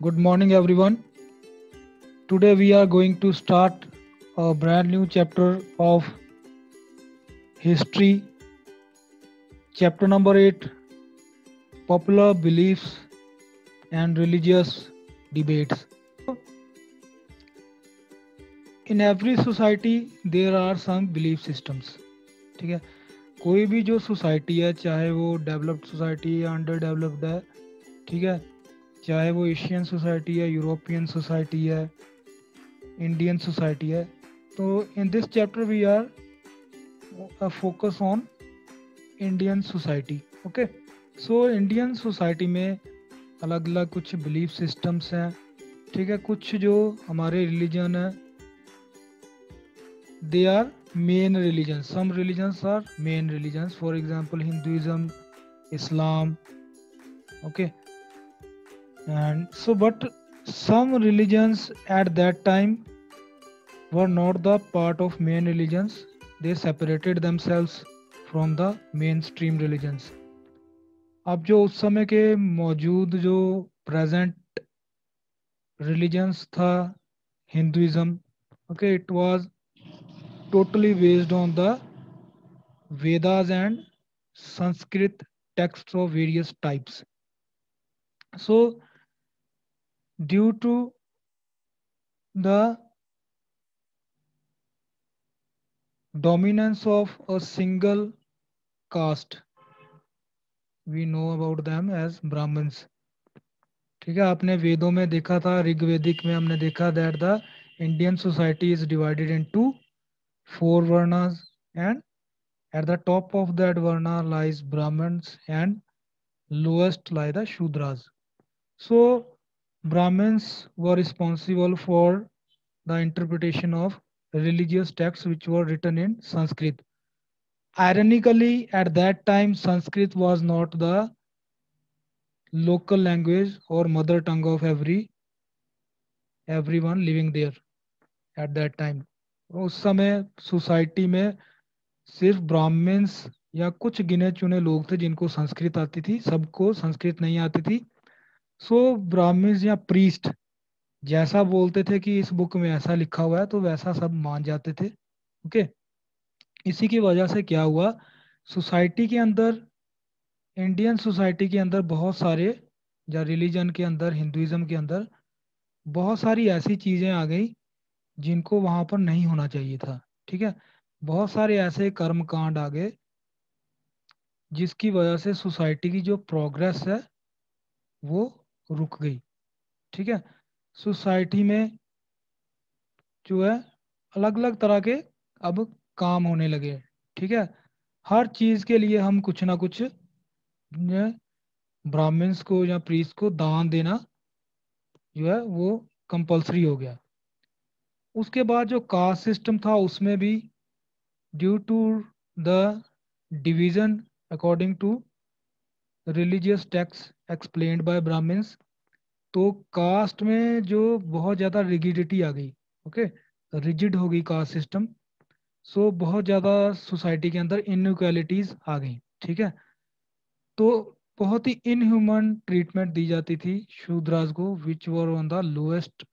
Good morning, everyone. Today we are going to start a brand new chapter of history, chapter number 8, popular beliefs and religious debates. In every society there are some belief systems. ठीक है, कोई भी जो society है, चाहे वो developed society या underdeveloped है, ठीक है, चाहे वो एशियन सोसाइटी है, यूरोपियन सोसाइटी है, इंडियन सोसाइटी है, तो in this chapter we are focus on Indian society. Okay, so Indian society में अलग अलग कुछ बिलीफ सिस्टम्स हैं. ठीक है, कुछ जो हमारे रिलीजन है, they are main religion. Some religions are main religions, for example Hinduism, Islam. Okay, and so but some religions at that time were not the part of main religions. They separated themselves from the mainstream religions. अब जो उस समय के मौजूद जो present religions था, Hinduism, okay, it was totally based on the Vedas and Sanskrit texts of various types. So due to the dominance of a single caste, we know about them as Brahmins. ठीक है, आपने वेदों में देखा था, ऋग्वेदिक में हमने देखा that the Indian society is divided into 4 varnas, and at the top of that varna lies Brahmins and lowest lie the Shudras. So Brahmins were responsible for the interpretation of religious texts which were written in Sanskrit. Ironically, at that time Sanskrit was not the local language or mother tongue of everyone living there at that time. उस समय society में सिर्फ Brahmins या कुछ गिने चुने लोग थे जिनको संस्कृत आती थी, सबको संस्कृत नहीं आती थी. सो ब्राह्मण्स या प्रीस्ट जैसा बोलते थे कि इस बुक में ऐसा लिखा हुआ है, तो वैसा सब मान जाते थे. ओके, इसी की वजह से क्या हुआ, सोसाइटी के अंदर, इंडियन सोसाइटी के अंदर बहुत सारे, या रिलीजन के अंदर, हिंदुइज्म के अंदर बहुत सारी ऐसी चीज़ें आ गई जिनको वहाँ पर नहीं होना चाहिए था. ठीक है, बहुत सारे ऐसे कर्म कांड आ गए जिसकी वजह से सोसाइटी की जो प्रोग्रेस है वो रुक गई. ठीक है, सोसाइटी में जो है अलग अलग तरह के अब काम होने लगे. ठीक है, हर चीज़ के लिए हम कुछ ना कुछ ब्राह्मण्स को या प्रीस्ट को दान देना जो है वो कंपलसरी हो गया. उसके बाद जो कास्ट सिस्टम था उसमें भी due to the division according to religious text explained by Brahmins, तो कास्ट में जो बहुत ज़्यादा रिगिडिटी आ गई. ओके, रिजिड हो गई कास्ट सिस्टम. सो बहुत ज़्यादा सोसाइटी के अंदर इनइक्वालिटीज आ गई. ठीक है, तो बहुत ही इनह्यूमन ट्रीटमेंट दी जाती थी शूद्रास को, which were on the lowest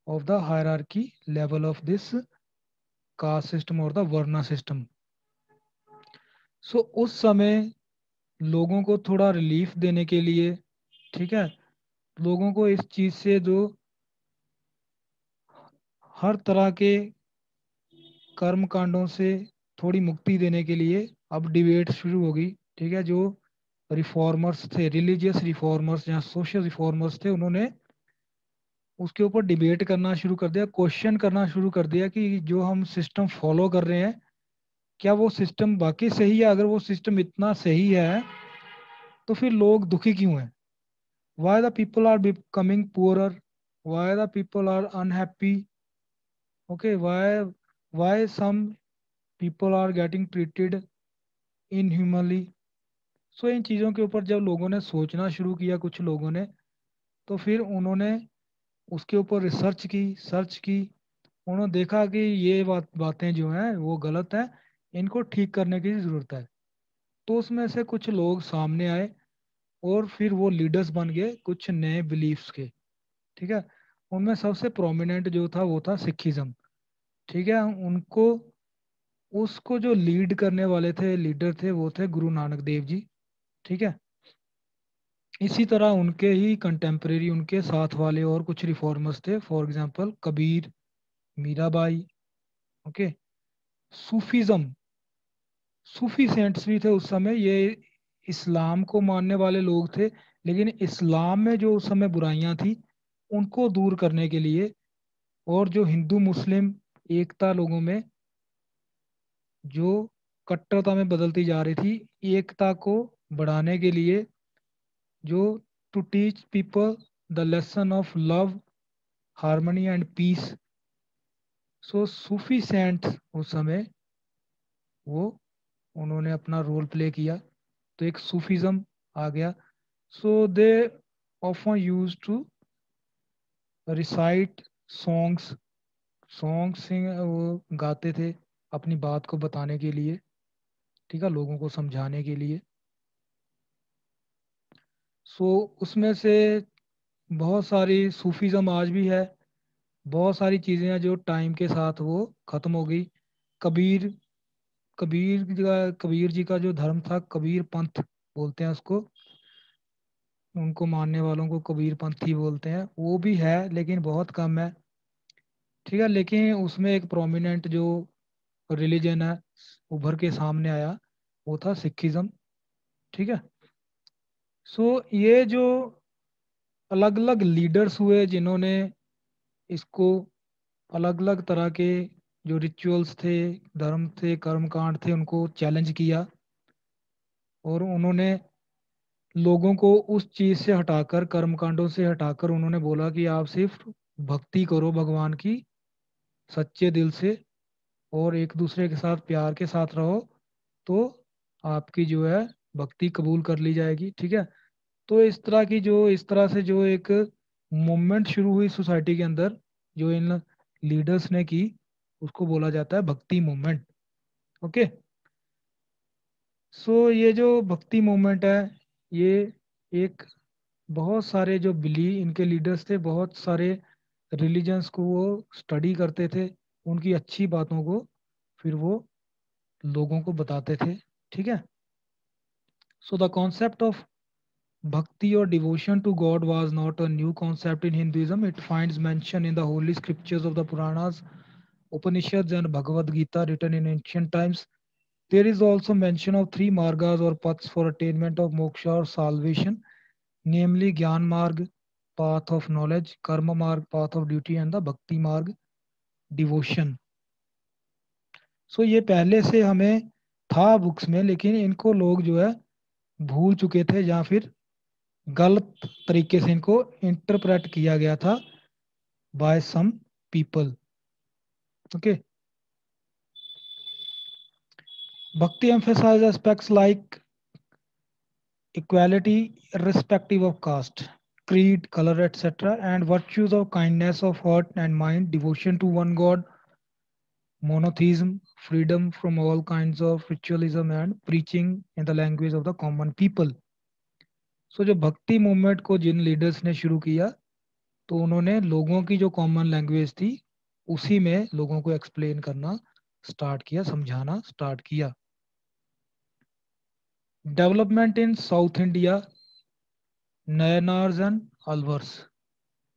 of the hierarchy level of this caste system और द वर्ना सिस्टम. सो उस समय लोगों को थोड़ा रिलीफ देने के लिए, ठीक है, लोगों को इस चीज़ से जो हर तरह के कर्म कांडों से थोड़ी मुक्ति देने के लिए अब डिबेट शुरू होगी. ठीक है, जो रिफॉर्मर्स थे, रिलीजियस रिफॉर्मर्स या सोशल रिफॉर्मर्स थे, उन्होंने उसके ऊपर डिबेट करना शुरू कर दिया, क्वेश्चन करना शुरू कर दिया कि जो हम सिस्टम फॉलो कर रहे हैं क्या वो सिस्टम बाकी सही है. अगर वो सिस्टम इतना सही है तो फिर लोग दुखी क्यों हैं. Why the people are becoming poorer, why the people are unhappy. Okay, why some people are getting treated inhumanly. So इन चीज़ों के ऊपर जब लोगों ने सोचना शुरू किया, कुछ लोगों ने, तो फिर उन्होंने उसके ऊपर रिसर्च की, सर्च की. उन्होंने देखा कि ये बातें जो हैं वो गलत हैं, इनको ठीक करने की ज़रूरत है. तो उसमें से कुछ लोग सामने आए और फिर वो लीडर्स बन गए कुछ नए बिलीफ्स के. ठीक है। उनमें सबसे प्रोमिनेंट जो था वो था सिखिज्म। ठीक है। उनको उसको जो लीड करने वाले थे, लीडर थे, वो थे गुरु नानक देव जी। ठीक है। इसी तरह उनके ही कंटेम्परेरी, उनके साथ वाले और कुछ रिफॉर्मर्स थे, for example Kabir, Mirabai. Okay. Sufism, Sufi cents भी थे उस समय। ये इस्लाम को मानने वाले लोग थे, लेकिन इस्लाम में जो उस समय बुराइयां थी उनको दूर करने के लिए, और जो हिंदू मुस्लिम एकता लोगों में जो कट्टरता में बदलती जा रही थी, एकता को बढ़ाने के लिए, जो to teach people the lesson of love, harmony and peace. So Sufi saints उस समय वो उन्होंने अपना रोल प्ले किया, तो एक सूफीज्म आ गया। So they often use to recite songs, song sing, वो गाते थे अपनी बात को बताने के लिए, ठीक है, लोगों को समझाने के लिए। सो उसमें से बहुत सारी सूफीज्म आज भी है, बहुत सारी चीज़ें हैं जो टाइम के साथ वो ख़त्म हो गई। कबीर, कबीर जी का जो धर्म था, कबीर पंथ बोलते हैं उसको, उनको मानने वालों को कबीर पंथ ही बोलते हैं, वो भी है लेकिन बहुत कम है। ठीक है। लेकिन उसमें एक प्रोमिनेंट जो रिलीजन है उभर के सामने आया, वो था सिखिज्म। ठीक है। सो ये जो अलग अलग लीडर्स हुए जिन्होंने इसको, अलग अलग तरह के जो रिचुअल्स थे, धर्म थे, कर्म कांड थे, उनको चैलेंज किया, और उन्होंने लोगों को उस चीज से हटाकर, कर्म कांडों से हटाकर, उन्होंने बोला कि आप सिर्फ भक्ति करो भगवान की सच्चे दिल से, और एक दूसरे के साथ प्यार के साथ रहो, तो आपकी जो है भक्ति कबूल कर ली जाएगी। ठीक है। तो इस तरह की जो, इस तरह से जो एक मूवमेंट शुरू हुई सोसाइटी के अंदर, जो इन लीडर्स ने की, उसको बोला जाता है भक्ति मूवमेंट। ओके। सो ये जो भक्ति मूवमेंट है, ये एक, बहुत सारे जो इनके लीडर्स थे, बहुत सारे रिलीजन्स को वो स्टडी करते थे, उनकी अच्छी बातों को फिर वो लोगों को बताते थे। ठीक है। So the concept of Bhakti or devotion to God was not a new concept in Hinduism. It finds mention in the holy scriptures of the Puranas, Upanishads, and Bhagavad Gita written in ancient times. There is also mention of three margas or paths for attainment of moksha or salvation, namely Gyan Marg, path of knowledge, Karma Marg, path of duty, and the Bhakti Marg, devotion. सो ये पहले से हमें था books में, लेकिन इनको लोग जो है भूल चुके थे, या फिर गलत तरीके से इनको इंटरप्रेट किया गया था by some people. Okay. Bhakti emphasizes aspects like equality irrespective of caste, creed, color, etc., and virtues of kindness of heart and mind, devotion to one God, monotheism, freedom from all kinds of ritualism, and preaching in the language of the common people. सो जो भक्ति movement को जिन leaders ने शुरू किया, तो उन्होंने लोगों की जो कॉमन लैंग्वेज थी उसी में लोगों को एक्सप्लेन करना स्टार्ट किया, समझाना स्टार्ट किया। Development in south India, Nayanars and Alvars.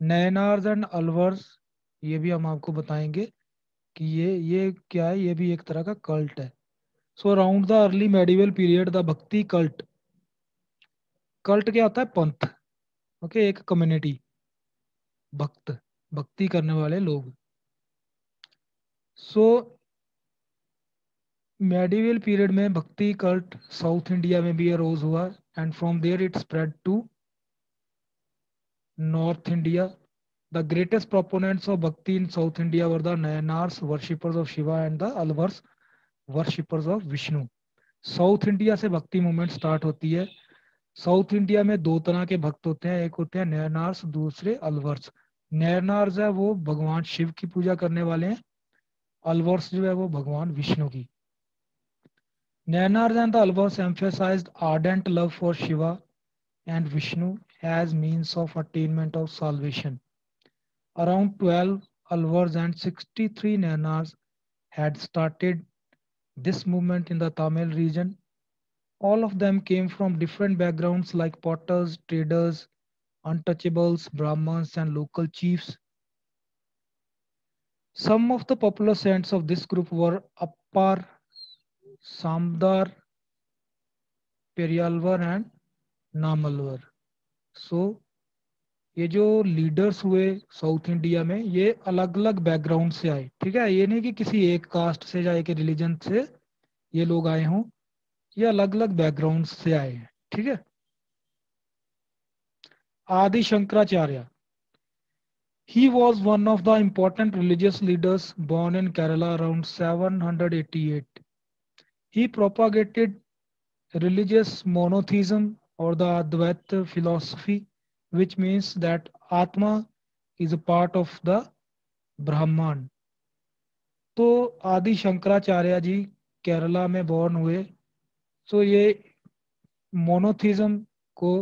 Nayanars and Alvars, ये भी हम आपको बताएंगे कि ये क्या है। ये भी एक तरह का कल्ट है। So around the early medieval period the भक्ति कल्ट, कल्ट क्या होता है, पंथ। ओके। एक कम्युनिटी, भक्त, भक्ति करने वाले लोग। सो मेडिवल पीरियड में भक्ति कल्ट साउथ इंडिया में भी अरोज हुआ, and from there it spread to north India. The greatest proponents of bhakti in south India were the Nayanars, worshippers of Shiva, and the Alvars, worshippers of Vishnu. South India से bhakti movement start होती है। South India में दो तरह के भक्त होते हैं, एक होते हैं नयनार्स, दूसरे अलवर्स। नयनार्स है वो भगवान शिव की पूजा करने वाले हैं, अलवर्स जो है वो भगवान विष्णु की। Nayanars and the Alvars emphasized ardent love for Shiva and Vishnu as means of attainment of salvation. Around 12 Alvars and 63 Nanas had started this movement in the Tamil region. All of them came from different backgrounds like potters, traders, untouchables, Brahmins, and local chiefs. Some of the popular saints of this group were Appar, Samdar, Periyalvar, and Namalvar. So ये जो leaders हुए south India में, ये अलग अलग background से आए, ठीक है। ये नहीं कि किसी एक कास्ट से या एक रिलीजन से ये लोग आए हों, ये अलग अलग बैकग्राउंड से आए हैं, ठीक है। आदि Shankaracharya, he was one of the important religious leaders born in Kerala around 788. He propagated religious monotheism or the Advaita philosophy, which means that Atma is a part of the Brahman. तो आदि शंकराचार्य जी केरला में born हुए। तो ये monotheism को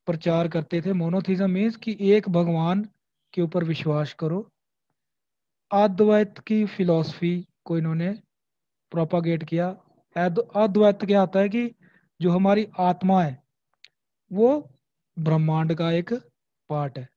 प्रचार करते थे। मोनोथिज्म मीन्स कि एक भगवान के ऊपर विश्वास करो। अद्वैत की फिलॉसफी को इन्होंने प्रोपागेट किया। अद्वैत क्या आता है कि जो हमारी आत्मा है वो ब्रह्मांड का एक पार्ट है।